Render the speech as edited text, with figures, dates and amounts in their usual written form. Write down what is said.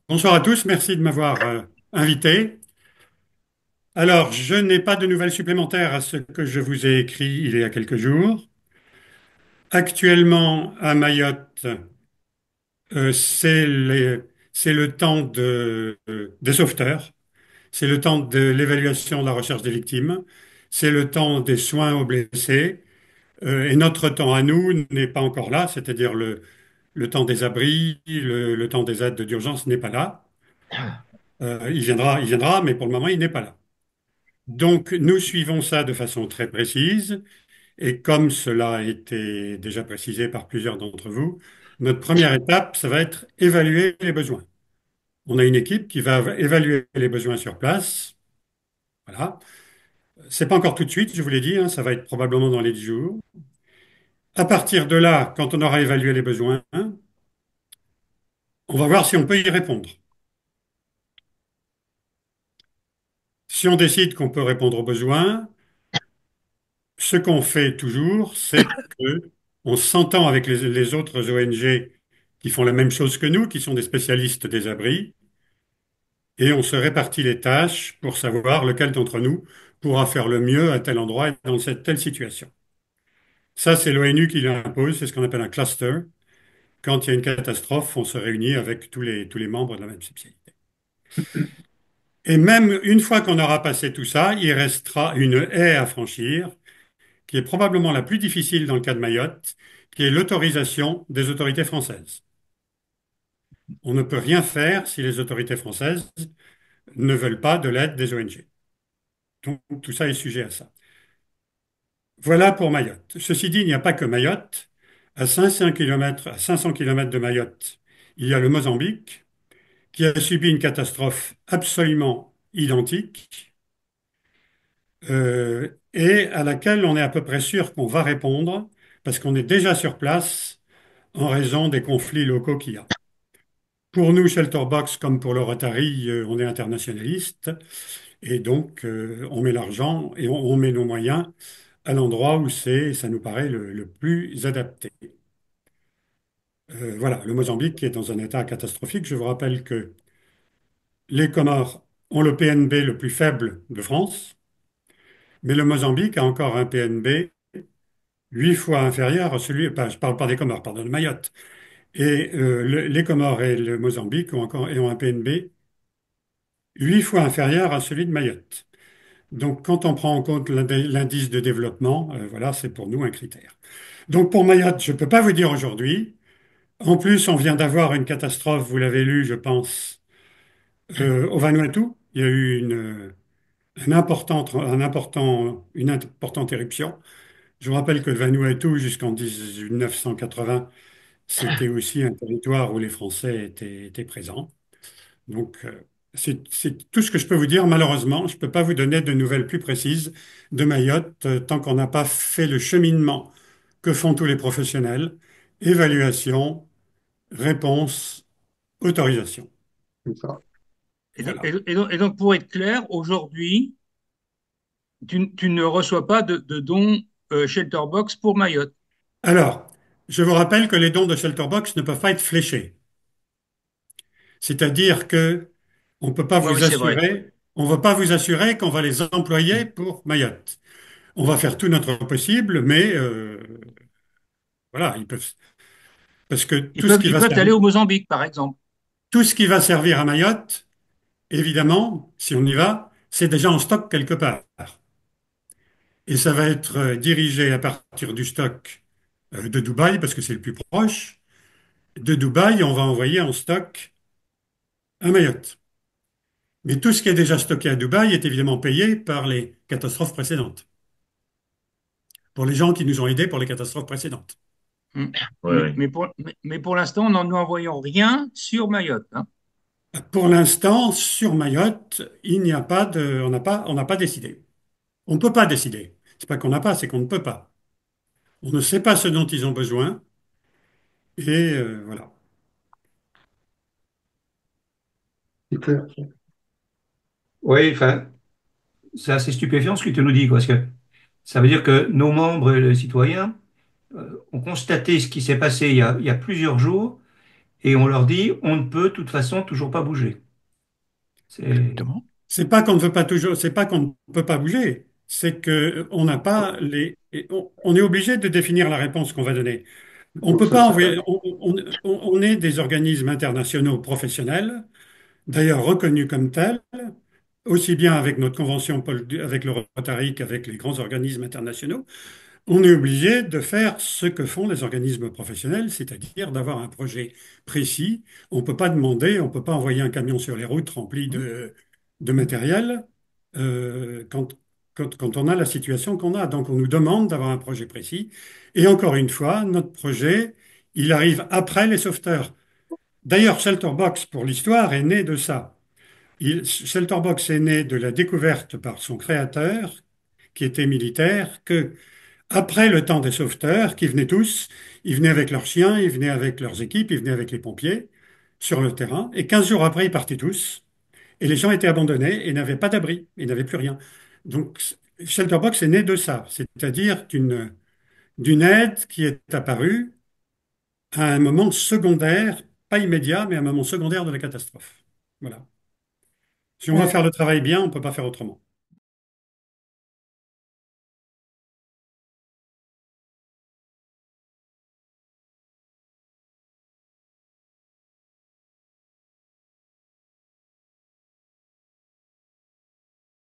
Bonsoir à tous, merci de m'avoir invité. Alors, je n'ai pas de nouvelles supplémentaires à ce que je vous ai écrit il y a quelques jours. Actuellement, à Mayotte, c'est le temps des sauveteurs, c'est le temps de l'évaluation de la recherche des victimes, c'est le temps des soins aux blessés, et notre temps à nous n'est pas encore là, c'est-à-dire le temps des abris, le temps des aides d'urgence n'est pas là. Il viendra, mais pour le moment, il n'est pas là. Donc, nous suivons ça de façon très précise, et comme cela a été déjà précisé par plusieurs d'entre vous, notre première étape, ça va être évaluer les besoins. On a une équipe qui va évaluer les besoins sur place. Voilà. C'est pas encore tout de suite, je vous l'ai dit, hein, ça va être probablement dans les 10 jours. À partir de là, quand on aura évalué les besoins, on va voir si on peut y répondre. Si on décide qu'on peut répondre aux besoins, ce qu'on fait toujours, c'est que on s'entend avec les autres ONG qui font la même chose que nous, qui sont des spécialistes des abris, et on se répartit les tâches pour savoir lequel d'entre nous pourra faire le mieux à tel endroit et dans cette telle situation. Ça, c'est l'ONU qui l'impose, c'est ce qu'on appelle un cluster. Quand il y a une catastrophe, on se réunit avec tous les membres de la même spécialité. Et même une fois qu'on aura passé tout ça, il restera une haie à franchir qui est probablement la plus difficile dans le cas de Mayotte, qui est l'autorisation des autorités françaises. On ne peut rien faire si les autorités françaises ne veulent pas de l'aide des ONG. Donc tout ça est sujet à ça. Voilà pour Mayotte. Ceci dit, il n'y a pas que Mayotte. À 500 kilomètres de Mayotte, il y a le Mozambique, qui a subi une catastrophe absolument identique, et à laquelle on est à peu près sûr qu'on va répondre, parce qu'on est déjà sur place en raison des conflits locaux qu'il y a. Pour nous, Shelterbox, comme pour le Rotary, on est internationaliste et donc on met l'argent et on met nos moyens à l'endroit où ça nous paraît le plus adapté. Voilà, le Mozambique est dans un état catastrophique. Je vous rappelle que les Comores ont le PNB le plus faible de France, mais le Mozambique a encore un PNB 8 fois inférieur à celui, je parle pas des Comores, pardon, de Mayotte. Et les Comores et le Mozambique ont un PNB 8 fois inférieur à celui de Mayotte. Donc, quand on prend en compte l'indice de développement, voilà, c'est pour nous un critère. Donc, pour Mayotte, je ne peux pas vous dire aujourd'hui. En plus, on vient d'avoir une catastrophe, vous l'avez lu, je pense, au Vanuatu. Il y a eu une importante éruption. Je vous rappelle que le Vanuatu, jusqu'en 1980, c'était aussi un territoire où les Français étaient présents. Donc, c'est tout ce que je peux vous dire. Malheureusement, je ne peux pas vous donner de nouvelles plus précises de Mayotte tant qu'on n'a pas fait le cheminement que font tous les professionnels. Évaluation, réponse, autorisation. C'est ça. Voilà. Et donc, pour être clair, aujourd'hui, tu ne reçois pas de dons Shelterbox pour Mayotte. Alors, je vous rappelle que les dons de Shelterbox ne peuvent pas être fléchés. C'est-à-dire que Oui, oui, c'est vrai. on ne va pas vous assurer qu'on va les employer pour Mayotte. On va faire tout notre possible, mais voilà, ils peuvent. Parce que Ils peuvent aller au Mozambique, par exemple. tout ce qui va servir à Mayotte, évidemment, si on y va, c'est déjà en stock quelque part. Et ça va être dirigé à partir du stock de Dubaï, parce que c'est le plus proche. De Dubaï, on va envoyer en stock à Mayotte. Mais tout ce qui est déjà stocké à Dubaï est évidemment payé par les catastrophes précédentes, pour les gens qui nous ont aidés pour les catastrophes précédentes. Hmm. Oui, oui. Mais pour l'instant, nous n'envoyons rien sur Mayotte, hein. Pour l'instant, sur Mayotte, il n'y a pas de, on n'a pas décidé. On ne peut pas décider. C'est pas qu'on n'a pas, c'est qu'on ne peut pas. On ne sait pas ce dont ils ont besoin. Et voilà. Super. Oui, enfin, c'est assez stupéfiant ce que tu nous dis, quoi, parce que ça veut dire que nos membres et les citoyens ont constaté ce qui s'est passé il y a plusieurs jours et on leur dit on ne peut de toute façon toujours pas bouger. C'est Exactement. C'est pas qu'on ne veut pas toujours, c'est pas qu'on ne peut pas bouger, c'est que on n'a pas on est obligé de définir la réponse qu'on va donner. On pour peut ça, pas ça. envoyer, on est des organismes internationaux professionnels, d'ailleurs reconnus comme tels, aussi bien avec notre convention avec le Rotary qu'avec les grands organismes internationaux. On est obligé de faire ce que font les organismes professionnels, c'est-à-dire d'avoir un projet précis. On ne peut pas demander, on ne peut pas envoyer un camion sur les routes rempli de matériel quand, quand on a la situation qu'on a. Donc on nous demande d'avoir un projet précis. Et encore une fois, notre projet, il arrive après les sauveteurs. D'ailleurs, Shelterbox, pour l'histoire, est né de ça. Shelterbox est né de la découverte par son créateur, qui était militaire, que après le temps des sauveteurs, qui venaient tous, ils venaient avec leurs chiens, ils venaient avec leurs équipes, ils venaient avec les pompiers sur le terrain. Et 15 jours après, ils partaient tous. Et les gens étaient abandonnés et n'avaient pas d'abri, ils n'avaient plus rien. Donc, Shelterbox est né de ça, c'est-à-dire d'une aide qui est apparue à un moment secondaire, pas immédiat, mais à un moment secondaire de la catastrophe. Voilà. Si on va faire le travail bien, on ne peut pas faire autrement.